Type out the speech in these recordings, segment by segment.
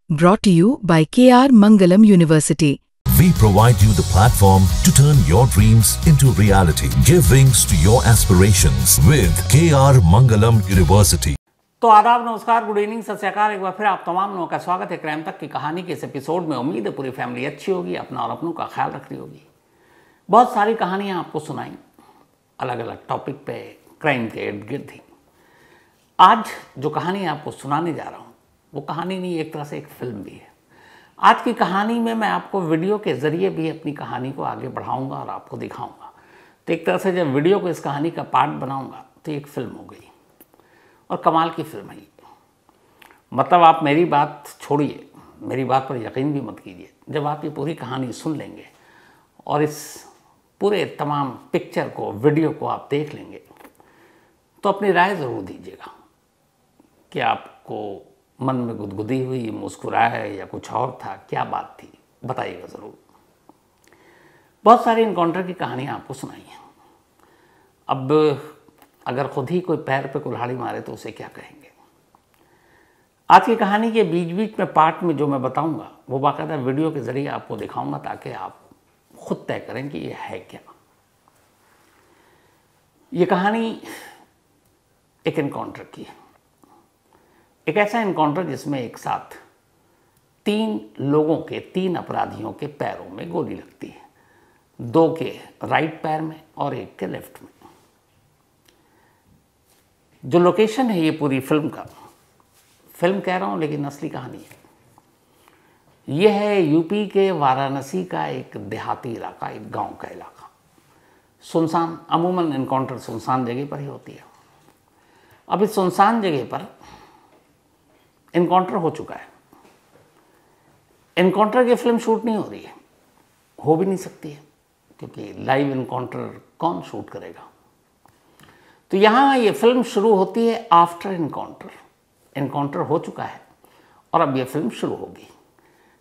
Brought to you by KR Mangalam University. We provide you the platform to turn your dreams into reality. Give wings to your aspirations with KR Mangalam University. तो आदाब, नमस्कार, good evening, सत श्री अकाल। एक बार फिर आप तमाम लोगों का स्वागत है क्राइम तक की कहानी के इस एपिसोड में। उम्मीद है पूरी फैमिली अच्छी होगी, अपना और अपनों का ख्याल रख रही होगी। बहुत सारी कहानियां आपको सुनाई, अलग अलग टॉपिक पे क्राइम के इर्द गिर्द थी। आज जो कहानी आपको सुनाने जा रहा हूँ वो कहानी नहीं, एक तरह से एक फिल्म भी है। आज की कहानी में मैं आपको वीडियो के ज़रिए भी अपनी कहानी को आगे बढ़ाऊंगा और आपको दिखाऊंगा। तो एक तरह से जब वीडियो को इस कहानी का पार्ट बनाऊंगा तो एक फिल्म हो गई, और कमाल की फिल्म है ये। मतलब आप मेरी बात छोड़िए, मेरी बात पर यकीन भी मत कीजिए। जब आप ये पूरी कहानी सुन लेंगे और इस पूरे तमाम पिक्चर को, वीडियो को आप देख लेंगे तो अपनी राय ज़रूर दीजिएगा कि आपको मन में गुदगुदी हुई, मुस्कुराया या कुछ और था, क्या बात थी, बताइएगा ज़रूर। बहुत सारी इनकाउंटर की कहानियाँ आपको सुनाई हैं। अब अगर खुद ही कोई पैर पे कुल्हाड़ी मारे तो उसे क्या कहेंगे। आज की कहानी के बीच बीच में पार्ट में जो मैं बताऊंगा वो बाकायदा वीडियो के ज़रिए आपको दिखाऊंगा, ताकि आप खुद तय करें कि ये है क्या। ये कहानी एक इनकाउंटर की है, एक ऐसा इनकाउंटर जिसमें एक साथ 3 लोगों के, 3 अपराधियों के पैरों में गोली लगती है। 2 के राइट पैर में और 1 के लेफ्ट में। जो लोकेशन है ये पूरी फिल्म का, फिल्म कह रहा हूँ लेकिन असली कहानी है, ये है यूपी के वाराणसी का एक देहाती इलाका, एक गांव का इलाका, सुनसान। अमूमन इनकाउंटर सुनसान जगह पर ही होती है। अब इस सुनसान जगह पर इनकाउंटर हो चुका है। इनकाउंटर की फिल्म शूट नहीं हो रही है, हो भी नहीं सकती है, क्योंकि लाइव इनकाउंटर कौन शूट करेगा। तो यहाँ ये फिल्म शुरू होती है आफ्टर इनकाउंटर। इनकाउंटर हो चुका है और अब ये फिल्म शुरू होगी।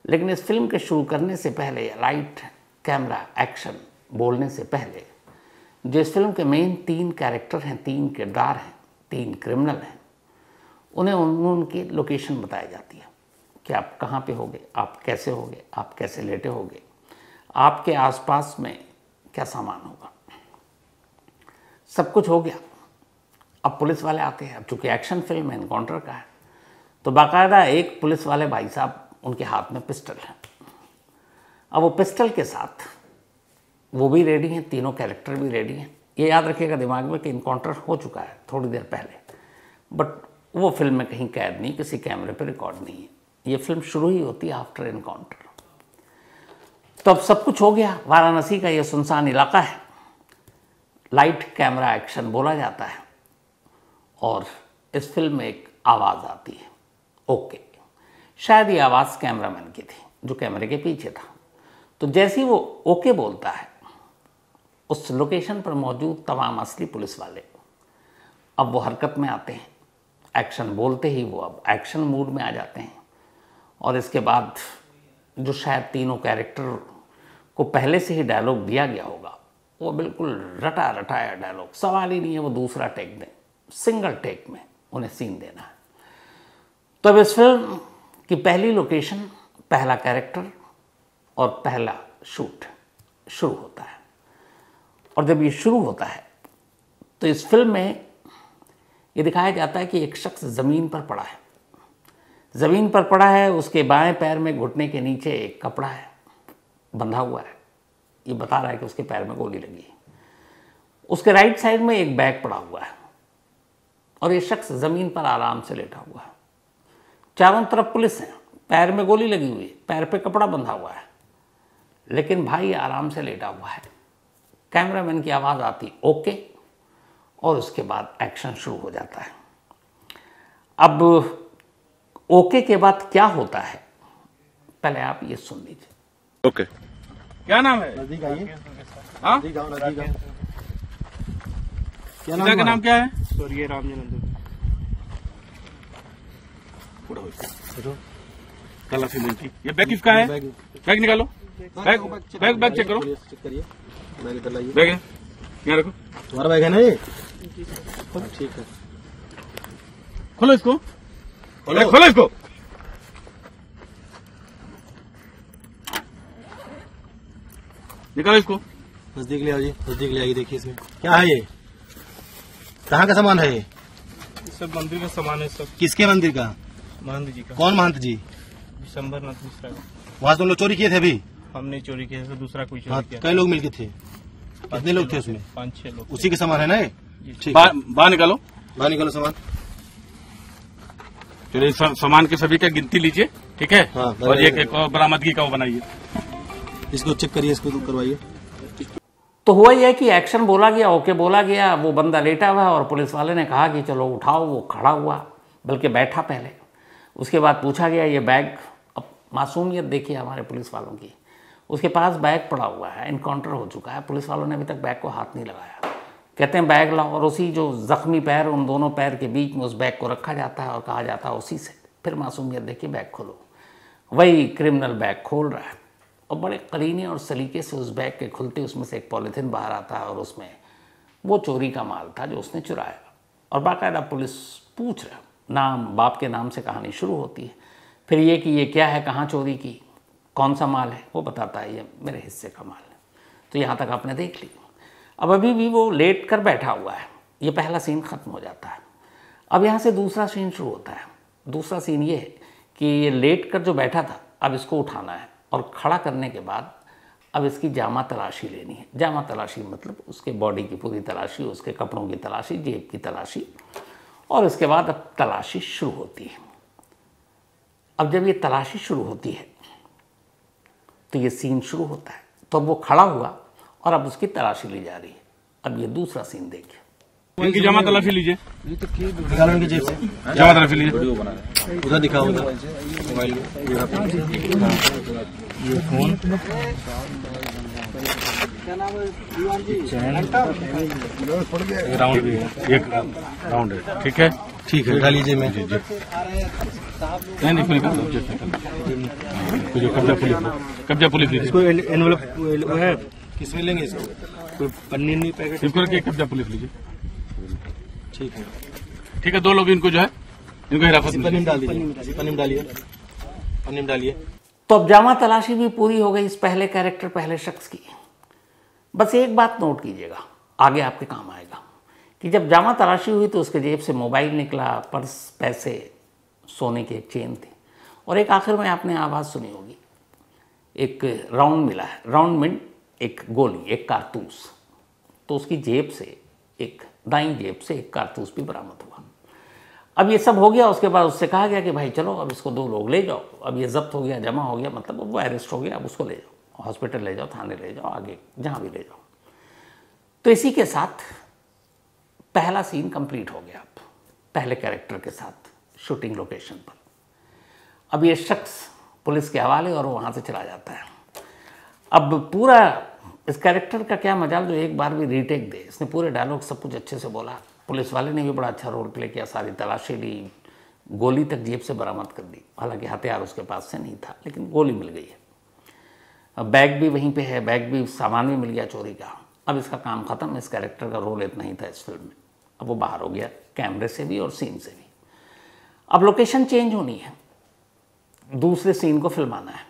लेकिन इस फिल्म के शुरू करने से पहले, लाइट, कैमरा, एक्शन बोलने से पहले, जो इस फिल्म के मेन 3 कैरेक्टर हैं, 3 किरदार हैं, 3 क्रिमिनल हैं, उन्हें उनकी लोकेशन बताई जाती है कि आप कहाँ पे होगे, आप कैसे होगे, आप कैसे लेटे होगे, आपके आसपास में क्या सामान होगा। सब कुछ हो गया। अब पुलिस वाले आते हैं। अब चूंकि एक्शन फिल्म है, इनकाउंटर का है, तो बाकायदा एक पुलिस वाले भाई साहब, उनके हाथ में पिस्टल है। अब वो पिस्टल के साथ वो भी रेडी हैं, तीनों कैरेक्टर भी रेडी हैं। ये याद रखिएगा दिमाग में कि इनकाउंटर हो चुका है थोड़ी देर पहले, बट वो फिल्म में कहीं कैद नहीं, किसी कैमरे पे रिकॉर्ड नहीं है। ये फिल्म शुरू ही होती है आफ्टर इनकाउंटर। तो अब सब कुछ हो गया। वाराणसी का ये सुनसान इलाका है। लाइट, कैमरा, एक्शन बोला जाता है और इस फिल्म में एक आवाज़ आती है, ओके। शायद ये आवाज़ कैमरामैन की थी जो कैमरे के पीछे था। तो जैसे ही वो ओके बोलता है, उस लोकेशन पर मौजूद तमाम असली पुलिस वाले अब वो हरकत में आते हैं। एक्शन बोलते ही वो अब एक्शन मूड में आ जाते हैं। और इसके बाद जो शायद तीनों कैरेक्टर को पहले से ही डायलॉग दिया गया होगा, वो बिल्कुल रटा रटाया डायलॉग, सवाल ही नहीं है वो दूसरा टेक दें, सिंगल टेक में उन्हें सीन देना है। तो अब इस फिल्म की पहली लोकेशन, पहला कैरेक्टर और पहला शूट शुरू होता है। और जब ये शुरू होता है तो इस फिल्म में ये दिखाया जाता है कि एक शख्स ज़मीन पर पड़ा है। ज़मीन पर पड़ा है, उसके बाएं पैर में घुटने के नीचे एक कपड़ा है, बंधा हुआ है। ये बता रहा है कि उसके पैर में गोली लगी है। उसके राइट साइड में एक बैग पड़ा हुआ है और ये शख्स ज़मीन पर आराम से लेटा हुआ है। चारों तरफ पुलिस है, पैर में गोली लगी हुई है, पैर पे कपड़ा बंधा हुआ है, लेकिन भाई आराम से लेटा हुआ है। कैमरामैन की आवाज़ आती ओके, और उसके बाद एक्शन शुरू हो जाता है। अब ओके के बाद क्या होता है, पहले आप ये सुन लीजिए। ओके, क्या नाम है? नजदीक आइए। हाँ? नजदीक आओ, नजदीक आओ। क्या पिता का नाम क्या है? स्वर्गीय रामजनंद। कल से मिलती। ये बैग किसका है? बैग निकालो, बैग बैग बैग चेक करो। चेक करिए, बैग इधर लाइए। बैग है, यहाँ रखो। तुम्हारा बैग है ना ये? ठीक है, खोलो इसको, खोलो इसको। निकालो इसको। नजदीक ले आओ जी, नजदीक ले आइए। देखिए इसमें क्या है, ये कहाँ का सामान है? ये सब मंदिर का सामान है। सब किसके मंदिर का? महंत जी का। कौन महंत जी? विशंबर नाथ मिश्रा का। वहाँ से तुम लोग चोरी किए थे अभी? हमने चोरी किया है, दूसरा कोई हाँ, चोरी किया। कई लोग मिलके थे? कितने लोग थे उसमें? 5-6 लोग। उसी के सामान है ना ये? ठीक है, बाहर निकालो। बाहर निकालो सामान। चलिए सामान के सभी का गिनती लीजिए, ठीक है। हाँ, और एक और बरामदगी का वो बनाइए। इसको चेक करिए, इसको करवाइए। तो हुआ यह कि एक्शन बोला गया, ओके बोला गया, वो बंदा लेटा हुआ और पुलिस वाले ने कहा कि चलो उठाओ। वो खड़ा हुआ, बल्कि बैठा पहले। उसके बाद पूछा गया ये बैग। अब मासूमियत देखिए हमारे पुलिस वालों की, उसके पास बैग पड़ा हुआ है, इनकाउंटर हो चुका है, पुलिस वालों ने अभी तक बैग को हाथ नहीं लगाया। कहते हैं बैग लाओ, और उसी जो जख्मी पैर, उन दोनों पैर के बीच में उस बैग को रखा जाता है और कहा जाता है उसी से फिर मासूमियत देखिए बैग खोलो। वही क्रिमिनल बैग खोल रहा है और बड़े करीने और सलीके से उस बैग के खुलते उसमें से एक पॉलीथीन बाहर आता है और उसमें वो चोरी का माल था जो उसने चुराया। और बाकायदा पुलिस पूछ रहा, नाम बाप के नाम से कहानी शुरू होती है। फिर ये कि ये क्या है, कहाँ चोरी की, कौन सा माल है, वो बताता है ये मेरे हिस्से का माल है। तो यहाँ तक आपने देख ली। अब अभी भी वो लेट कर बैठा हुआ है। ये पहला सीन ख़त्म हो जाता है। अब यहाँ से दूसरा सीन शुरू होता है। दूसरा सीन ये है कि ये लेट कर जो बैठा था, अब इसको उठाना है और खड़ा करने के बाद अब इसकी जामा तलाशी लेनी है। जामा तलाशी मतलब उसके बॉडी की पूरी तलाशी, उसके कपड़ों की तलाशी, जेब की तलाशी, और इसके बाद अब तलाशी शुरू होती है। अब जब ये तलाशी शुरू होती है तो ये सीन शुरू होता है। तो अब वो खड़ा हुआ और अब उसकी तलाशी ली जा रही है। अब ये दूसरा सीन देखिए। इनकी जमा तलाशी लीजिए, निकालो इनकी जेब से, जमा तलाशी लीजिए। उधर दिखाओ, उधर मोबाइल में ये फोन, राउंड भी है, एक राउंड है, ठीक है। ठीक है, उठा लीजिए। मैं नहीं खुली कब्जा पुलिस लीजिए। इसको एनवेलप वो है, किसमें लेंगे इसको? कोई पन्नी नहीं पैकेट? इसको रखिए, कब्जा पुलिस लीजिए। ठीक है, ठीक है। 2 लोग इनको जो है इनको हिरासत में पन्नी में डाल दीजिए, पन्नी में डालिए, पन्नी में डालिए। तो अब जामा तलाशी भी पूरी हो गई इस पहले कैरेक्टर, पहले शख्स की। बस एक बात नोट कीजिएगा, आगे आपके काम आएगा, कि जब जामा तलाशी हुई तो उसके जेब से मोबाइल निकला, पर्स, पैसे, सोने की एक चेन थी, और एक आखिर में आपने आवाज़ सुनी होगी, एक राउंड मिला है। राउंड में एक गोली, एक कारतूस। तो उसकी जेब से, एक दाईं जेब से एक कारतूस भी बरामद हुआ। अब ये सब हो गया। उसके बाद उससे कहा गया कि भाई चलो अब इसको 2 लोग ले जाओ। अब ये जब्त हो गया, जमा हो गया, मतलब अब वो अरेस्ट हो गया, अब उसको ले जाओ, हॉस्पिटल ले जाओ, थाने ले जाओ, आगे जहाँ भी ले जाओ। तो इसी के साथ पहला सीन कंप्लीट हो गया। अब पहले कैरेक्टर के साथ शूटिंग लोकेशन पर अब ये शख्स पुलिस के हवाले और वो वहाँ से चला जाता है। अब पूरा इस कैरेक्टर का क्या मजाल जो एक बार भी रीटेक दे। इसने पूरे डायलॉग सब कुछ अच्छे से बोला। पुलिस वाले ने भी बड़ा अच्छा रोल प्ले किया, सारी तलाशी ली, गोली तक जेब से बरामद कर दी। हालांकि हथियार उसके पास से नहीं था, लेकिन गोली मिल गई है। अब बैग भी वहीं पे है, बैग भी, सामान भी मिल गया चोरी का। अब इसका काम ख़त्म। इस कैरेक्टर का रोल इतना ही था इस फिल्म में। अब वो बाहर हो गया, कैमरे से भी और सीन से भी। अब लोकेशन चेंज होनी है, दूसरे सीन को फिल्माना है।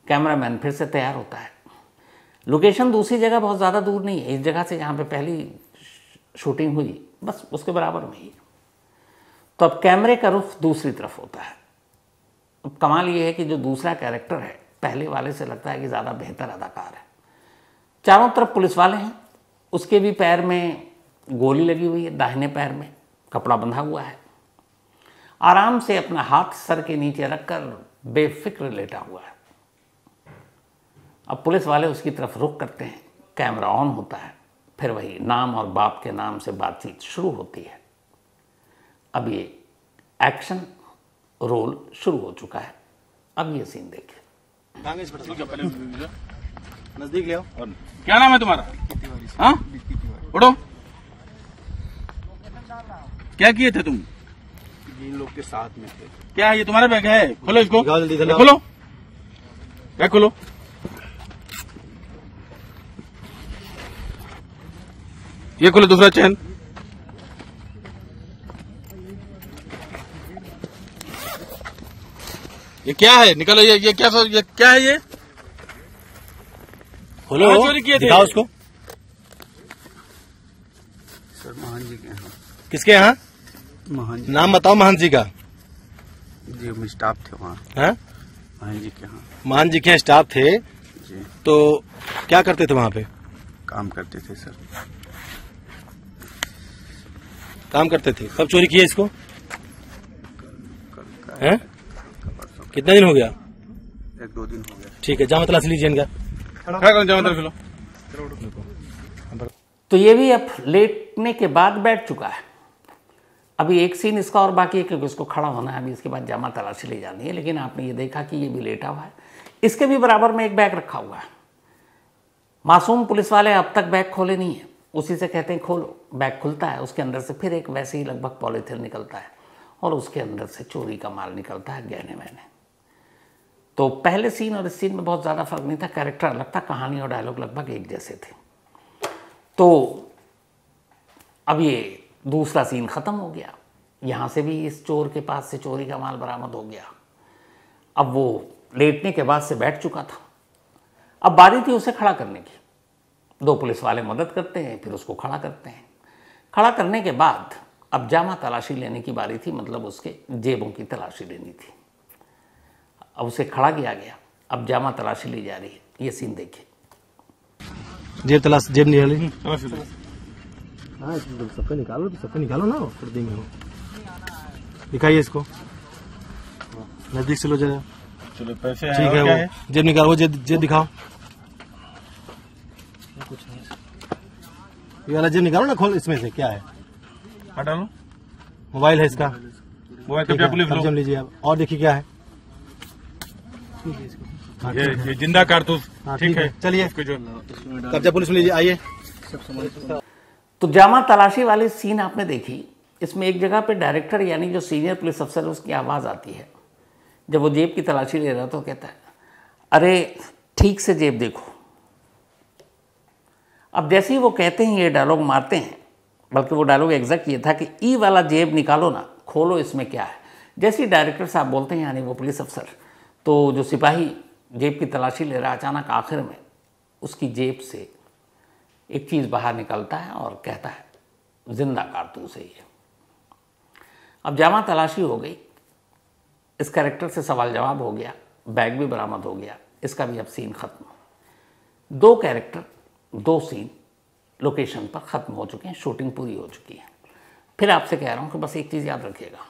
कैमरामैन फिर से तैयार होता है। लोकेशन दूसरी जगह बहुत ज़्यादा दूर नहीं है, इस जगह से जहाँ पे पहली शूटिंग हुई बस उसके बराबर में ही। तो अब कैमरे का रुख दूसरी तरफ होता है। अब कमाल ये है कि जो दूसरा कैरेक्टर है पहले वाले से लगता है कि ज़्यादा बेहतर अदाकार है। चारों तरफ पुलिस वाले हैं, उसके भी पैर में गोली लगी हुई है, दाहिने पैर में कपड़ा बंधा हुआ है, आराम से अपना हाथ सर के नीचे रखकर बेफिक्र लेटा हुआ है। अब पुलिस वाले उसकी तरफ रुख करते हैं, कैमरा ऑन होता है, फिर वही नाम और बाप के नाम से बातचीत शुरू होती है। अब ये एक्शन रोल शुरू हो चुका है। अब ये सीन देखिए। नजदीक ले आओ। क्या नाम है तुम्हारा? हाँ, उठो। क्या किए थे तुम? इन लोग के साथ में थे। क्या है ये तुम्हारा बैग है? खोलो इसको, निकालो जल्दी, जल्दी। खोलो बैग, खोलो। ये खोलो दूसरा चैन। ये क्या है? निकालो। ये क्या है? ये खोलो, कहाँ चोरी किए थे? दिखाओ उसको। सर महान जी के यहाँ। किसके यहाँ? महान जी नाम बताओ महान जी का। जी हम स्टाफ थे वहाँ। हाँ? महान जी के यहाँ महान जी के यहाँ स्टाफ थे, जी तो क्या करते थे वहाँ पे? काम करते थे सर। काम करते थे। कब चोरी किया इसको? हैं? कितना दिन हो गया? 1-2 दिन हो गया। ठीक है, जामा तलाश लीजिए इनका। खड़ा करो, जाओ अंदर फिलो। तो ये भी अब लेटने के बाद बैठ चुका है। अभी एक सीन इसका और बाकी है क्योंकि उसको खड़ा होना है, अभी इसके बाद जामा तलाशी ले जानी है। लेकिन आपने ये देखा कि ये भी लेटा हुआ है, इसके भी बराबर में एक बैग रखा हुआ है। मासूम पुलिस वाले अब तक बैग खोले नहीं है, उसी से कहते हैं खोलो। बैग खुलता है, उसके अंदर से फिर एक वैसे ही लगभग पॉलीथिन निकलता है और उसके अंदर से चोरी का माल निकलता है, गहने वहने। तो पहले सीन और इस सीन में बहुत ज़्यादा फर्क नहीं था, कैरेक्टर अलग था, कहानी और डायलॉग लगभग एक जैसे थे। तो अब ये दूसरा सीन ख़त्म हो गया, यहाँ से भी इस चोर के पास से चोरी का माल बरामद हो गया। अब वो लेटने के बाद से बैठ चुका था, अब बारी थी उसे खड़ा करने की। 2 पुलिस वाले मदद करते हैं, फिर उसको खड़ा करते हैं। खड़ा करने के बाद अब जामा तलाशी लेने की बारी थी, मतलब उसके जेबों की तलाशी लेनी थी। अब उसे खड़ा किया गया, अब जामा तलाशी ली जा रही है। ये सीन देखिए। जेब तलाश, जेब निकाली। चलो फिलो। हाँ, सबका निकालो, तो सबका निकालो ना, पर्दे में हो। दिखाइए इसको, नजदीक से लो जरा। चलो पैसे ठीक है, वो जेब निकालो, वो जेब दिखाओ। ये वाला जेब निकालो ना, खोल, इसमें से क्या है? हटा लो। मोबाइल है इसका। मोबाइल ठीक कब्जा है, पुलिस लो। कब्जा में लीजिए आप। और देखिए क्या है। हाँ, ठीक है। ये जिंदा कारतूस। हाँ, ठीक है, चलिए इसको जो कब्जा पुलिस में लीजिए, आइए। तो जामा तलाशी वाली सीन आपने देखी। इसमें एक जगह पे डायरेक्टर यानी जो सीनियर पुलिस अफसर है उसकी आवाज़ आती है। जब वो जेब की तलाशी ले रहा तो कहता है, अरे ठीक से जेब देखो। अब जैसे ही वो कहते हैं, ये डायलॉग मारते हैं, बल्कि वो डायलॉग एग्जैक्ट ये था कि ई वाला जेब निकालो ना, खोलो इसमें क्या है। जैसे ही डायरेक्टर साहब बोलते हैं, यानी वो पुलिस अफसर, तो जो सिपाही जेब की तलाशी ले रहा, अचानक आखिर में उसकी जेब से एक चीज़ बाहर निकलता है और कहता है, जिंदा कारतूस है ये। अब जामा तलाशी हो गई, इस कैरेक्टर से सवाल जवाब हो गया, बैग भी बरामद हो गया, इसका भी अब सीन खत्म। 2 कैरेक्टर 2 सीन लोकेशन पर ख़त्म हो चुके हैं, शूटिंग पूरी हो चुकी है। फिर आपसे कह रहा हूँ कि बस एक चीज़ याद रखिएगा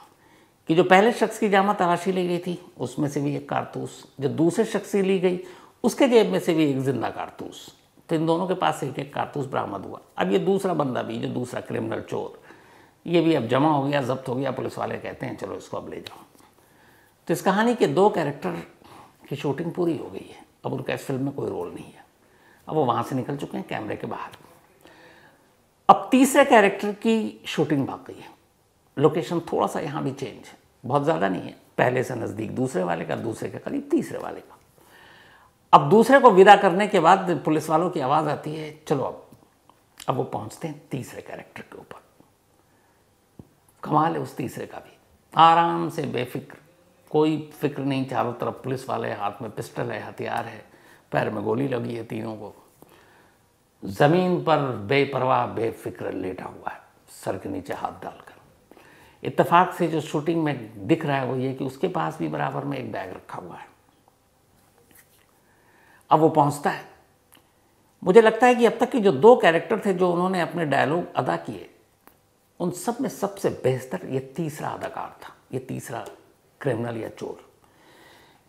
कि जो पहले शख्स की जामा तलाशी ली गई थी उसमें से भी एक कारतूस, जो दूसरे शख्स की ली गई उसके जेब में से भी एक जिंदा कारतूस। तो इन दोनों के पास एक एक कारतूस बरामद हुआ। अब ये दूसरा बंदा भी, जो दूसरा क्रिमिनल चोर, ये भी अब जमा हो गया, जब्त हो गया। पुलिस वाले कहते हैं चलो इसको अब ले जाओ। तो इस कहानी के 2 कैरेक्टर की शूटिंग पूरी हो गई है, अब उनका इस फिल्म में कोई रोल नहीं है। अब वो वहाँ से निकल चुके हैं कैमरे के बाहर। अब तीसरे कैरेक्टर की शूटिंग भाग गई है। लोकेशन थोड़ा सा यहाँ भी चेंज है, बहुत ज़्यादा नहीं है, पहले से नज़दीक दूसरे वाले का, दूसरे के करीब तीसरे वाले का। अब दूसरे को विदा करने के बाद पुलिस वालों की आवाज़ आती है, चलो अब वो पहुँचते हैं तीसरे कैरेक्टर के ऊपर। कमाल है उस तीसरे का भी, आराम से बेफिक्र, कोई फिक्र नहीं, चारों तरफ पुलिस वाले, हाथ में पिस्टल है, हथियार है, पैर में गोली लगी है, तीनों को ज़मीन पर बेपरवाह बेफिक्र लेटा हुआ है, सर के नीचे हाथ डालकर। इत्तेफाक से जो शूटिंग में दिख रहा है वो ये कि उसके पास भी बराबर में एक बैग रखा हुआ है। अब वो पहुंचता है। मुझे लगता है कि अब तक के जो 2 कैरेक्टर थे जो उन्होंने अपने डायलॉग अदा किए, उन सब में सबसे बेहतर ये तीसरा अदाकार था, ये तीसरा क्रिमिनल या चोर।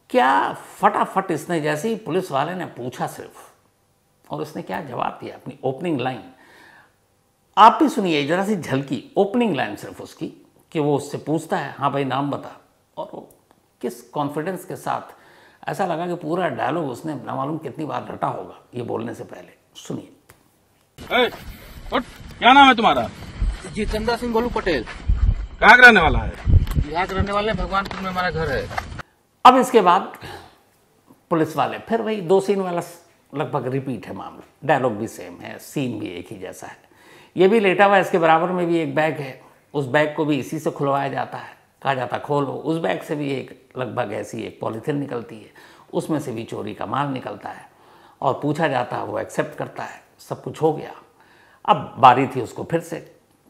क्या फटाफट इसने, जैसे ही पुलिस वाले ने पूछा सिर्फ, और उसने क्या जवाब दिया, अपनी ओपनिंग लाइन आप भी सुनिए, जरा सी झलकी ओपनिंग लाइन सिर्फ उसकी, कि वो उससे पूछता है, हाँ भाई नाम बता, और वो किस कॉन्फिडेंस के साथ, ऐसा लगा कि पूरा डायलॉग उसने ना मालूम कितनी बार रटा होगा ये बोलने से पहले। सुनिए। उठ, क्या नाम है तुम्हारा? जितेंद्र सिंह गोलू पटेल। कहाँ का रहने वाला है? यहाँ के रहने वाले, भगवानपुर में हमारा घर है। अब इसके बाद पुलिस वाले फिर वही 2 सीन वाला लगभग रिपीट है मामला, डायलॉग भी सेम है, सीन भी एक ही जैसा है। ये भी लेटा हुआ है, इसके बराबर में भी एक बैग है, उस बैग को भी इसी से खुलवाया जाता है, कहा जाता है खोलो। उस बैग से भी एक लगभग ऐसी एक पॉलीथिन निकलती है, उसमें से भी चोरी का माल निकलता है। और पूछा जाता है, वो एक्सेप्ट करता है, सब कुछ हो गया। अब बारी थी उसको फिर से,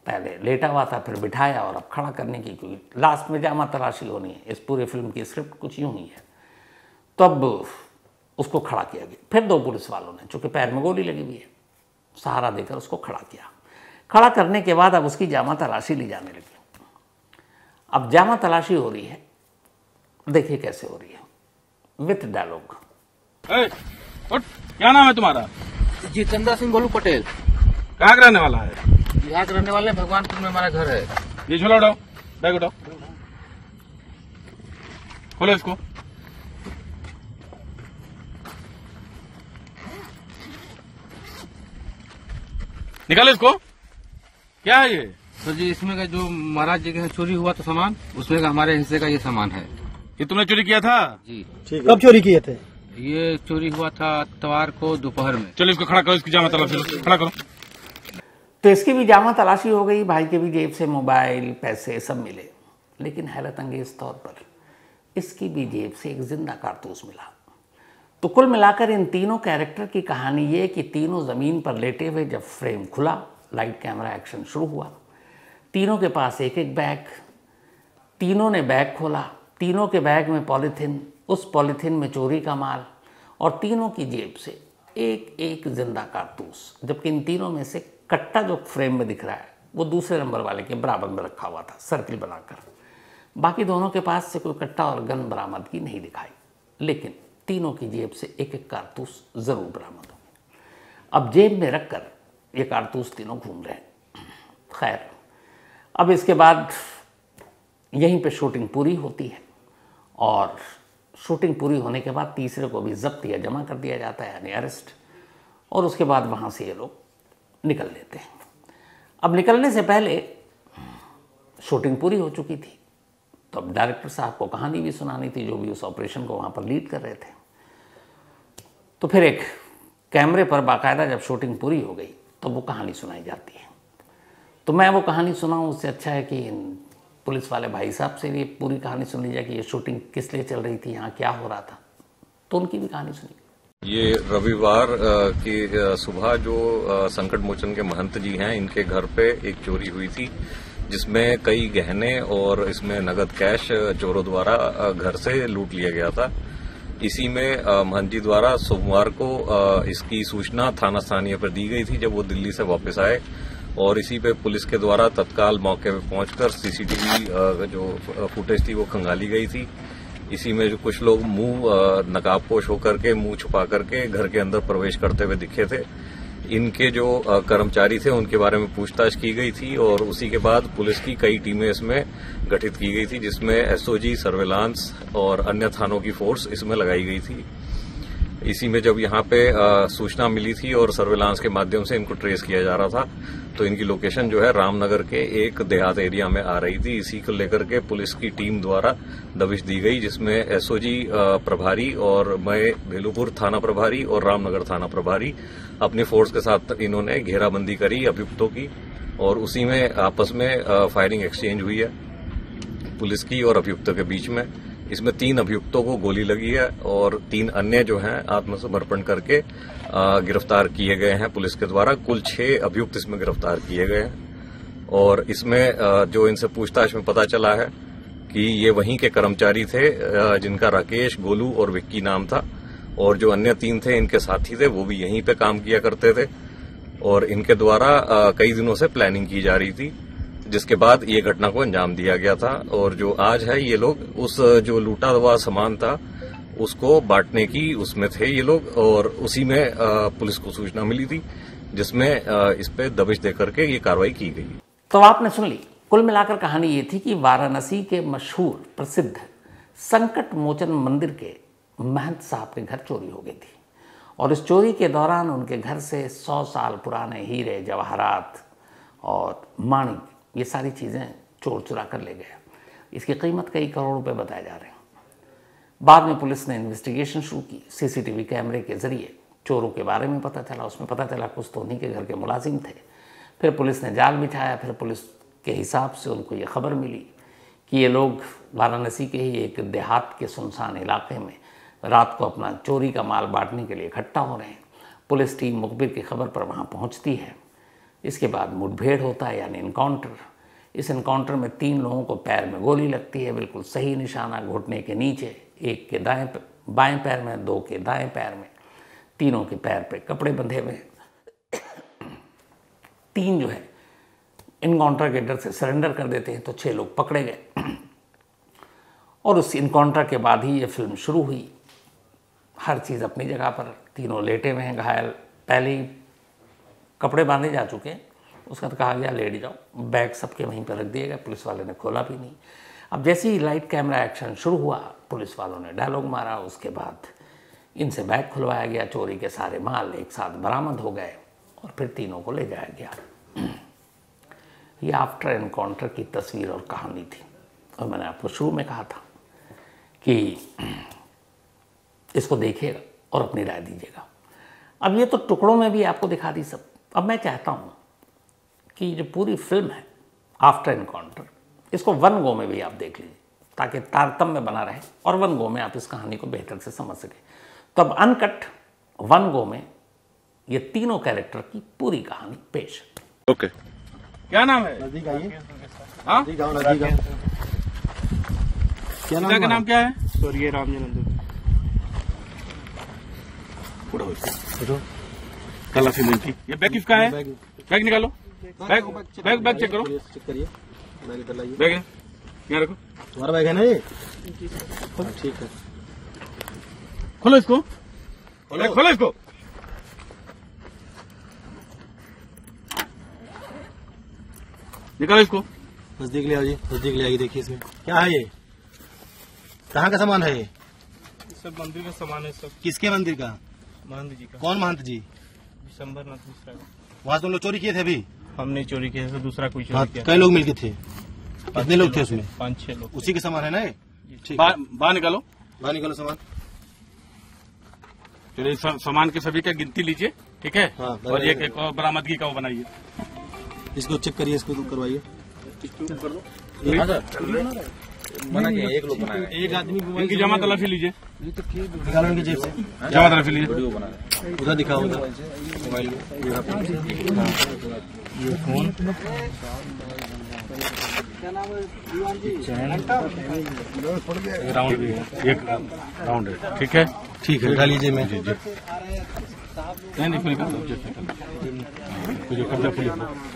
पहले लेटा हुआ था, फिर बिठाया और अब खड़ा करने की, क्योंकि लास्ट में जामा तलाशी होनी है। इस पूरे फिल्म की स्क्रिप्ट कुछ यूँ ही है। तो अब उसको खड़ा किया गया। फिर 2 पुलिस वालों ने, चूँकि पैर में गोली लगी हुई है, सहारा देकर उसको खड़ा किया। खड़ा करने के बाद अब उसकी जामा तलाशी ली जाने लगी। अब जामा तलाशी हो रही है, देखिए कैसे हो रही है, विथ डायलॉग। क्या नाम है तुम्हारा? जितेंद्र सिंह गोलू पटेल। कहाँ का रहने वाला है? यहाँ के रहने वाले, भगवानपुर में हमारा घर है। ये झोला उठाओ, बैग उठाओ, खोलो इसको। निकालो इसको। क्या है ये? तो जी इसमें का जो महाराज जी के चोरी हुआ था सामान, उसमें का हमारे हिस्से का ये सामान है। ये तुमने चोरी किया था? जी। ठीक है। कब चोरी किए थे? ये चोरी हुआ था इतवार को दोपहर में। चलो इसको खड़ा करो, इसकी जामा तलाशी खड़ा करो। तो इसकी भी जामा तलाशी हो गई, भाई के भी जेब से मोबाइल, पैसे सब मिले। लेकिन हैरत अंगेज तौर पर इसकी भी जेब से एक जिंदा कारतूस मिला। तो कुल मिलाकर इन तीनों कैरेक्टर की कहानी ये कि तीनों ज़मीन पर लेटे हुए जब फ्रेम खुला, लाइट कैमरा एक्शन शुरू हुआ, तीनों के पास एक एक बैग, तीनों ने बैग खोला, तीनों के बैग में पॉलीथीन, उस पॉलीथीन में चोरी का माल, और तीनों की जेब से एक एक जिंदा कारतूस। जबकि इन तीनों में से कट्टा जो फ्रेम में दिख रहा है वो दूसरे नंबर वाले के बराबर में रखा हुआ था, सर्किल बनाकर। बाकी दोनों के पास से कोई कट्टा और गन बरामदगी नहीं दिखाई, लेकिन तीनों की जेब से एक एक कारतूस जरूर बरामद हो। अब जेब में रखकर ये कारतूस तीनों घूम रहे हैं। खैर, अब इसके बाद यहीं पे शूटिंग पूरी होती है, और शूटिंग पूरी होने के बाद तीसरे को भी जब्त या जमा कर दिया जाता है, यानी अरेस्ट। और उसके बाद वहाँ से ये लोग निकल लेते हैं। अब निकलने से पहले शूटिंग पूरी हो चुकी थी, तो अब डायरेक्टर साहब को कहानी भी सुनानी थी, जो भी उस ऑपरेशन को वहाँ पर लीड कर रहे थे। तो फिर एक कैमरे पर बाकायदा जब शूटिंग पूरी हो गई तो वो कहानी सुनाई जाती है। तो मैं वो कहानी सुनाऊँ, उससे अच्छा है कि पुलिस वाले भाई साहब से भी पूरी कहानी सुन ली जाए कि ये शूटिंग किस लिए चल रही थी, यहाँ क्या हो रहा था। तो उनकी भी कहानी सुनी। ये रविवार की सुबह जो संकट मोचन के महंत जी हैं, इनके घर पे एक चोरी हुई थी, जिसमें कई गहने और इसमें नगद कैश चोरों द्वारा घर से लूट लिया गया था। इसी में महंत जी द्वारा सोमवार को इसकी सूचना थाना स्थानीय पर दी गई थी, जब वो दिल्ली से वापस आए, और इसी पे पुलिस के द्वारा तत्काल मौके पे पहुंचकर सीसीटीवी जो फुटेज थी वो खंगाली गई थी। इसी में जो कुछ लोग मुंह नकाबपोश होकर के, मुंह छुपा करके घर के अंदर प्रवेश करते हुए दिखे थे। इनके जो कर्मचारी थे उनके बारे में पूछताछ की गई थी, और उसी के बाद पुलिस की कई टीमें इसमें गठित की गई थी, जिसमें एसओजी, सर्विलांस और अन्य थानों की फोर्स इसमें लगाई गई थी। इसी में जब यहाँ पे सूचना मिली थी और सर्विलांस के माध्यम से इनको ट्रेस किया जा रहा था, तो इनकी लोकेशन जो है रामनगर के एक देहात एरिया में आ रही थी। इसी को लेकर के पुलिस की टीम द्वारा दबिश दी गई, जिसमें एसओजी प्रभारी और मैं भेलूपुर थाना प्रभारी और रामनगर थाना प्रभारी अपनी फोर्स के साथ इन्होंने घेराबंदी करी अभियुक्तों की, और उसी में आपस में फायरिंग एक्सचेंज हुई है पुलिस की और अभियुक्तों के बीच में। इसमें 3 अभियुक्तों को गोली लगी है और 3 अन्य जो हैं आत्मसमर्पण करके गिरफ्तार किए गए हैं पुलिस के द्वारा। कुल 6 अभियुक्त इसमें गिरफ्तार किए गए हैं, और इसमें जो इनसे पूछताछ में पता चला है कि ये वहीं के कर्मचारी थे, जिनका राकेश, गोलू और विक्की नाम था, और जो अन्य 3 थे इनके साथी थे, वो भी यहीं पे काम किया करते थे, और इनके द्वारा कई दिनों से प्लानिंग की जा रही थी, जिसके बाद ये घटना को अंजाम दिया गया था। और जो आज है, ये लोग उस जो लूटा हुआ सामान था उसको बांटने की उसमें थे ये लोग, और उसी में पुलिस को सूचना मिली थी, जिसमें इस पे दबिश देकर के ये कार्रवाई की गई। तो आपने सुन ली। कुल मिलाकर कहानी ये थी कि वाराणसी के मशहूर प्रसिद्ध संकट मोचन मंदिर के महंत साहब के घर चोरी हो गई थी, और इस चोरी के दौरान उनके घर से 100 साल पुराने हीरे, जवाहरात और माणिक, ये सारी चीज़ें चोर चुरा कर ले गए। इसकी कीमत कई करोड़ रुपए बताए जा रहे हैं। बाद में पुलिस ने इन्वेस्टिगेशन शुरू की, सीसीटीवी कैमरे के जरिए चोरों के बारे में पता चला। उसमें पता चला कुछ तो उन्हीं के घर के मुलाजिम थे। फिर पुलिस ने जाल बिछाया। फिर पुलिस के हिसाब से उनको ये खबर मिली कि ये लोग वाराणसी के ही एक देहात के सुनसान इलाके में रात को अपना चोरी का माल बांटने के लिए इकट्ठा हो रहे हैं। पुलिस टीम मुखबिर की खबर पर वहाँ पहुँचती है। इसके बाद मुठभेड़ होता है, यानी इनकाउंटर। इस इनकाउंटर में 3 लोगों को पैर में गोली लगती है, बिल्कुल सही निशाना घुटने के नीचे, एक के बाएं पैर में, 2 के दाएं पैर में, तीनों के पैर पे कपड़े बंधे हुए हैं। 3 जो है इनकाउंटर के डर से सरेंडर कर देते हैं, तो 6 लोग पकड़े गए। और उस इनकाउंटर के बाद ही ये फिल्म शुरू हुई। हर चीज़ अपनी जगह पर, तीनों लेटे हुए हैं घायल, पहले ही कपड़े बांधे जा चुके हैं। उसका तो कहा गया लेट जाओ, बैग सबके वहीं पर रख दिए गए, पुलिस वाले ने खोला भी नहीं। अब जैसे ही लाइट कैमरा एक्शन शुरू हुआ, पुलिस वालों ने डायलॉग मारा, उसके बाद इनसे बैग खुलवाया गया, चोरी के सारे माल एक साथ बरामद हो गए और फिर तीनों को ले जाया गया। ये आफ्टर एनकाउंटर की तस्वीर और कहानी थी। और मैंने आपको शुरू में कहा था कि इसको देखिएगा और अपनी राय दीजिएगा। अब ये तो टुकड़ों में भी आपको दिखा दी सब। अब मैं चाहता हूँ कि जो पूरी फिल्म है आफ्टर एनकाउंटर, इसको 1 गो में भी आप देख लीजिए, ताकि तारतम्य बना रहे और 1 गो में आप इस कहानी को बेहतर से समझ सकें। तो अब अनकट 1 गो में ये तीनों कैरेक्टर की पूरी कहानी पेश। ओके, क्या नाम है? नजदीक आइए। हाँ? नजदीक आओ, नजदीक आओ। क्या पिता का नाम क्या है? स्वर्गीय रामजनंद। तलाशी ली थी। ये बैग किसका है? बैग बैग निकालो, बैग चेक करो। चेक करिए, बैग इधर लाइए। बैग है, यहाँ रखो। तुम्हारा बैग है ना ये? ठीक है, खोलो इसको, खोलो इसको। निकालो इसको। नजदीक ले आओ जी, नजदीक ले आइए। देखिए इसमें क्या है, ये कहाँ का सामान है? ये सब मंदिर का सामान है, सब किसके मंदिर का? महंत जी का। कौन महंत जी? दिसंबर नाथ मिश्रा का। वहाँ से तुम लोग चोरी किए थे अभी? हमने चोरी किया है, दूसरा कोई हाँ, चोरी किया। कई लोग मिलके थे? कितने लोग थे उसमें? 5-6 लोग। उसी के सामान है ना ये? ठीक है, बाहर निकालो। बाहर निकालो सामान। चलिए, सामान के सभी का गिनती लीजिए, ठीक है? हाँ, और एक और बरामदगी का वो बनाइए। इसको चेक करिए, इसको करवाइए। मना किया, एक लोग बनाए। एक आदमी इनकी जमा तलाशी लीजिए, निकालो इनकी जेब से, जमा तलाशी लीजिए। उधर दिखाओ, उधर मोबाइल में ये फोन, राउंड भी है, एक राउंड है, ठीक है? ठीक है, डालिए जेब में। नहीं कोई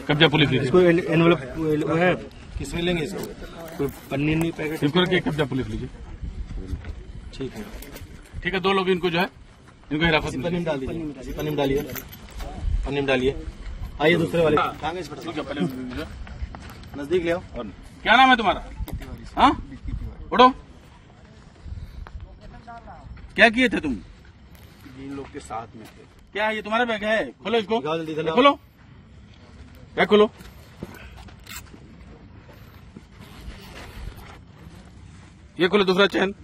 कब्जा पुलिस लीजिए। इसको एनवेलप वो है, किसमें लेंगे इसको? कोई पन्नी नहीं पैकेट? इसको रखिए, कब्जा पुलिस लीजिए। ठीक है, ठीक है, 2 लोग इनको जो है, इनको हिरासत में पन्नी में डाल दीजिए, पन्नी में डालिए, पन्नी में डालिए। आइए दूसरे वाले, नजदीक ले आओ। क्या नाम है तुम्हारा? हाँ, उठो। क्या किए थे तुम? इन लोग के साथ में थे। क्या ये तुम्हारा बैग है? खोलो इसको, निकालो जल्दी, इधर लाओ। खोलो बैग, खोलो। ये खोलो दूसरा चैन।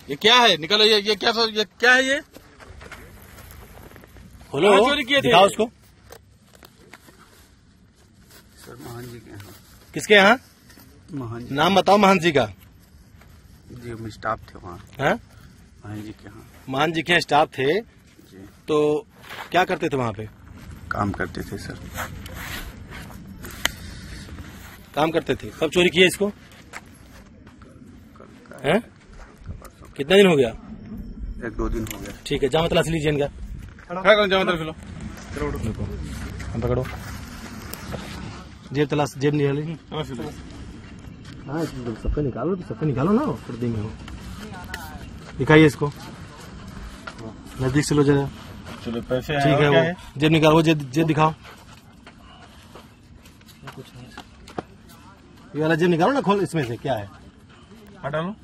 ये क्या है? निकालो। ये क्या है? ये खोलो, कहाँ चोरी किए थे? दिखाओ उसको। सर महंत जी के यहाँ। किसके यहाँ? महंत जी। नाम बताओ महंत जी का। जी हम स्टाफ थे वहाँ, हाँ? महंत जी के यहाँ महंत जी के यहाँ स्टाफ थे, जी तो क्या करते थे वहाँ पे? काम करते थे सर। काम करते थे। कब चोरी किया इसको? हैं? कितना दिन हो गया? 1-2 दिन हो गया। ठीक है, जामा तलाशी लीजिए इनका। क्या करो, जमा तलाशी लो। हम पकड़ो, जेब तलाश, जेब निकाली। तलाशी लो। हाँ, सबका निकालो, सबका निकालो ना, पर्दे में हो। दिखाइए इसको, नजदीक से लो जरा। चलो, पैसे ठीक है, वो जेब निकालो, वो जेब दिखाओ। ये वाला जेब निकालो ना, खोल, इसमें से क्या है? हटा लो।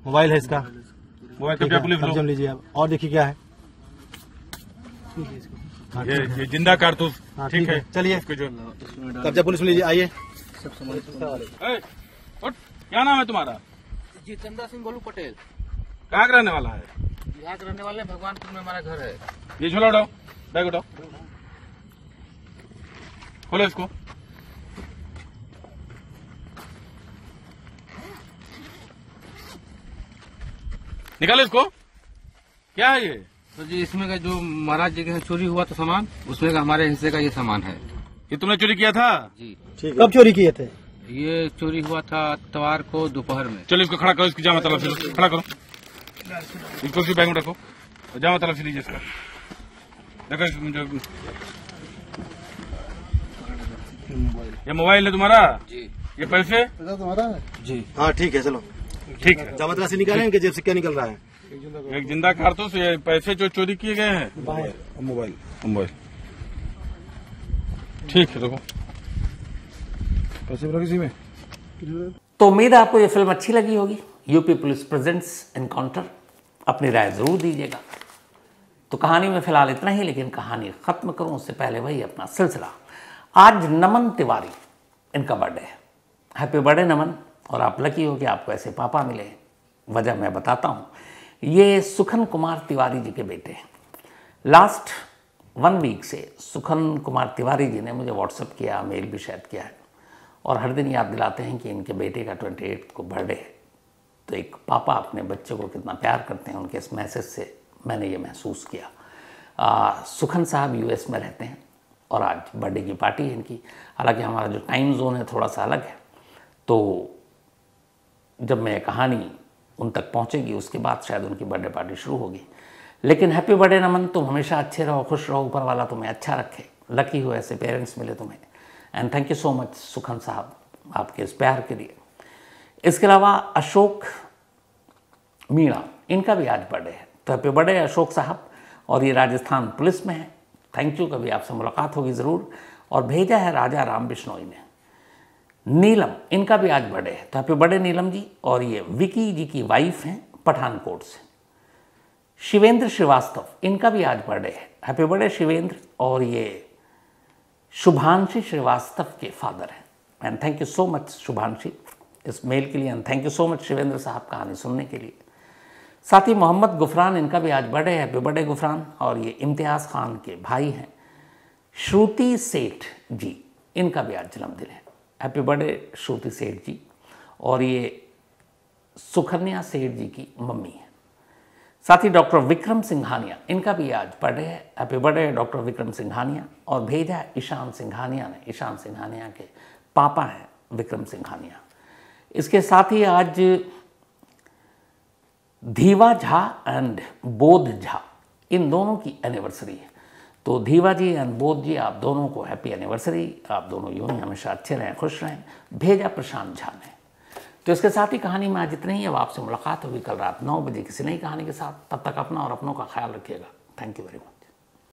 मोबाइल है इसका। मोबाइल कब्जा पुलिस लो। कब्जा में लीजिए आप, और देखिए क्या है। ये जिंदा कारतूस, हाँ, ठीक है? चलिए, इसको जो कब्जा पुलिस में लीजिए, आइए। ए, उठ, क्या नाम है तुम्हारा? जितेंद्र सिंह गोलू पटेल। कहाँ का रहने वाला है? यहाँ के रहने वाले भगवानपुर में हमारा घर है। ये झोला उठाओ, बैग उठाओ, खोलो इसको। निकालो इसको। क्या है ये? तो जी इसमें का जो महाराज जी के चोरी हुआ था सामान, उसमें का हमारे हिस्से का ये सामान है। ये तुमने चोरी किया था? जी। कब चोरी किए थे? ये चोरी हुआ था इतवार को दोपहर में। चलो इसको खड़ा करो, इसकी जामा तलाशी लो, खड़ा करो, इसको उसी बैग में रखो, जामा तलाशी लीजिए इसका। देखो ये मोबाइल है तुम्हारा? जी। ये पैसे? तुम्हारा है जी। हाँ ठीक है, चलो ठीक है। जामा तलाशी निकालें, इनके जेब से क्या निकल रहा है? एक जिंदा कारतूस, ये पैसे जो चोरी किए गए हैं। मोबाइल। मोबाइल ठीक है, देखो पैसे रख इसी में। तो उम्मीद है आपको ये फिल्म अच्छी लगी होगी। UP police presents encounter. अपनी राय जरूर दीजिएगा। तो कहानी में फिलहाल इतना ही, लेकिन कहानी खत्म करूं उससे पहले वही अपना सिलसिला। आज नमन तिवारी, इनका बर्थडे है। हैप्पी बर्थडे नमन। और आप लकी हो कि आपको ऐसे पापा मिले। वजह मैं बताता हूं। ये सुखन कुमार तिवारी जी के बेटे हैं। लास्ट 1 वीक से सुखन कुमार तिवारी जी ने मुझे व्हाट्सएप किया, मेल भी शायद किया है, और हर दिन याद दिलाते हैं कि इनके बेटे का 28 को बर्थडे है। तो एक पापा अपने बच्चे को कितना प्यार करते हैं, उनके इस मैसेज से मैंने ये महसूस किया। सुखन साहब यूएस में रहते हैं और आज बर्थडे की पार्टी है इनकी। हालांकि हमारा जो टाइम जोन है थोड़ा सा अलग है, तो जब मैं कहानी उन तक पहुंचेगी उसके बाद शायद उनकी बर्थडे पार्टी शुरू होगी। लेकिन हैप्पी बर्थडे नमन। तुम हमेशा अच्छे रहो, खुश रहो, ऊपर वाला तुम्हें अच्छा रखे। लकी हो ऐसे पेरेंट्स मिले तुम्हें। And thank you so much सुखन साहब आपके इस प्यार के लिए। इसके अलावा अशोक मीणा, इनका भी आज बर्थडे है। तो हैप्पी बर्थडे अशोक साहब। और ये राजस्थान पुलिस में है। थैंक यू, कभी आपसे मुलाकात होगी ज़रूर। और भेजा है राजा राम बिश्नोई ने। नीलम, इनका भी आज बर्थडे है। तो हैप्पी बर्थडे नीलम जी। और ये विकी जी की वाइफ हैं पठानकोट से। शिवेंद्र श्रीवास्तव, इनका भी आज बर्थडे है। Happy birthday Shivendra. और ये शुभांशी श्रीवास्तव के फादर हैं। And thank you so much Shubhanshi इस मेल के लिए। And thank you so much Shivendra साहब कहानी सुनने के लिए। साथ ही मोहम्मद गुफरान, इनका भी आज बर्थडे है। Happy birthday Gufran. और ये इम्तियाज़ खान के भाई हैं श्रुति सेठ जी, इनका भी आज जन्मदिन है। हैप्पी बर्थडे श्रुति सेठ जी। और ये सुकन्या सेठ जी की मम्मी है। साथ ही डॉक्टर विक्रम सिंघानिया, इनका भी आज बर्थडे है। Happy birthday doctor Vikram Singhania. और भेजा है ईशान सिंघानिया ने। ईशान सिंघानिया के पापा हैं विक्रम सिंघानिया। इसके साथ ही आज धीवा झा एंड बोध झा, इन दोनों की एनिवर्सरी है। तो धीवा जी एंड बोध जी, आप दोनों को हैप्पी एनिवर्सरी। आप दोनों यूं ही हमेशा अच्छे रहें, खुश रहें। भेजा प्रशांत झा ने। तो इसके साथ ही कहानी में आज इतना ही। अब आपसे मुलाकात होगी कल रात 9 बजे किसी नई कहानी के साथ। तब तक अपना और अपनों का ख्याल रखिएगा। Thank you very much.